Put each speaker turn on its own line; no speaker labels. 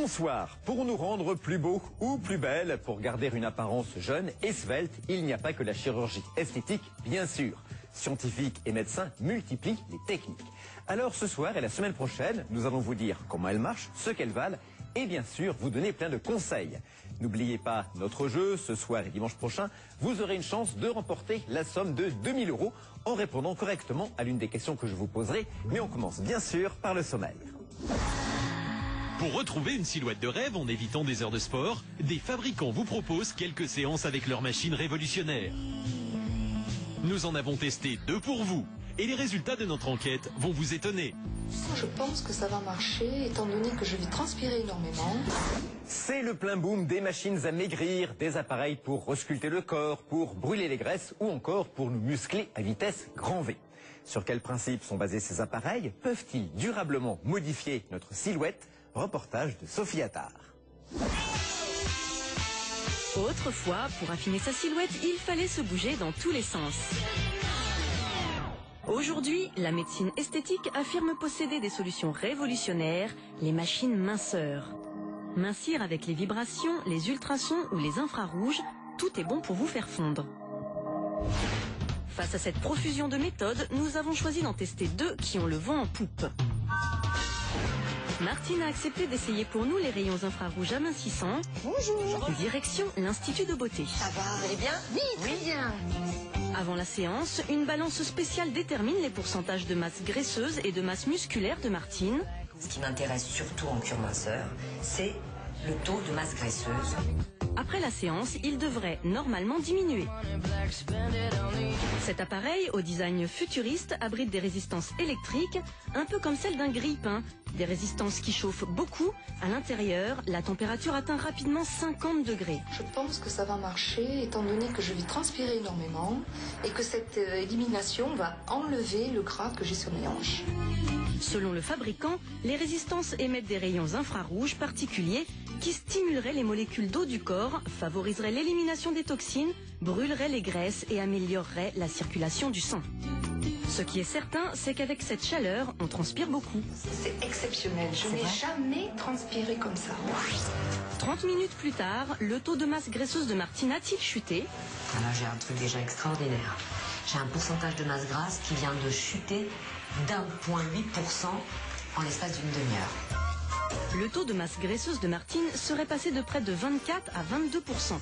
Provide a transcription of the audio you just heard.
Bonsoir. Pour nous rendre plus beaux ou plus belles, pour garder une apparence jeune et svelte, il n'y a pas que la chirurgie esthétique, bien sûr. Scientifiques et médecins multiplient les techniques. Alors ce soir et la semaine prochaine, nous allons vous dire comment elles marchent, ce qu'elles valent et bien sûr vous donner plein de conseils. N'oubliez pas notre jeu, ce soir et dimanche prochain, vous aurez une chance de remporter la somme de 2000 € en répondant correctement à l'une des questions que je vous poserai. Mais on commence bien sûr par le sommaire.
Pour retrouver une silhouette de rêve en évitant des heures de sport, des fabricants vous proposent quelques séances avec leurs machines révolutionnaires. Nous en avons testé 2 pour vous et les résultats de notre enquête vont vous étonner.
Je pense que ça va marcher étant donné que je vais transpirer énormément.
C'est le plein boom des machines à maigrir, des appareils pour resculpter le corps, pour brûler les graisses ou encore pour nous muscler à vitesse grand V. Sur quels principes sont basés ces appareils? Peuvent-ils durablement modifier notre silhouette? Reportage de Sophie Attard.
Autrefois, pour affiner sa silhouette, il fallait se bouger dans tous les sens. Aujourd'hui, la médecine esthétique affirme posséder des solutions révolutionnaires, les machines minceurs. Mincir avec les vibrations, les ultrasons ou les infrarouges, tout est bon pour vous faire fondre. Face à cette profusion de méthodes, nous avons choisi d'en tester 2 qui ont le vent en poupe. Martine a accepté d'essayer pour nous les rayons infrarouges amincissants.
Bonjour.
Direction l'Institut de beauté.
Ça va, vous allez bien? Oui, très bien.
Avant la séance, une balance spéciale détermine les pourcentages de masse graisseuse et de masse musculaire de Martine.
Ce qui m'intéresse surtout en cure minceur, c'est le taux de masse graisseuse.
Après la séance, il devrait normalement diminuer. Cet appareil, au design futuriste, abrite des résistances électriques, un peu comme celle d'un grille-pain. Des résistances qui chauffent beaucoup. À l'intérieur, la température atteint rapidement 50 degrés.
Je pense que ça va marcher étant donné que je vais transpirer énormément et que cette élimination va enlever le gras que j'ai sur mes hanches.
Selon le fabricant, les résistances émettent des rayons infrarouges particuliers qui stimuleraient les molécules d'eau du corps, favoriseraient l'élimination des toxines, brûleraient les graisses et amélioreraient la circulation du sang. Ce qui est certain, c'est qu'avec cette chaleur, on transpire beaucoup.
C'est exceptionnel, je n'ai jamais transpiré comme ça.
30 minutes plus tard, le taux de masse graisseuse de Martine a-t-il chuté?
Là, j'ai un truc déjà extraordinaire. J'ai un pourcentage de masse grasse qui vient de chuter d'1,8% en l'espace d'une demi-heure.
Le taux de masse graisseuse de Martine serait passé de près de 24 à 22%.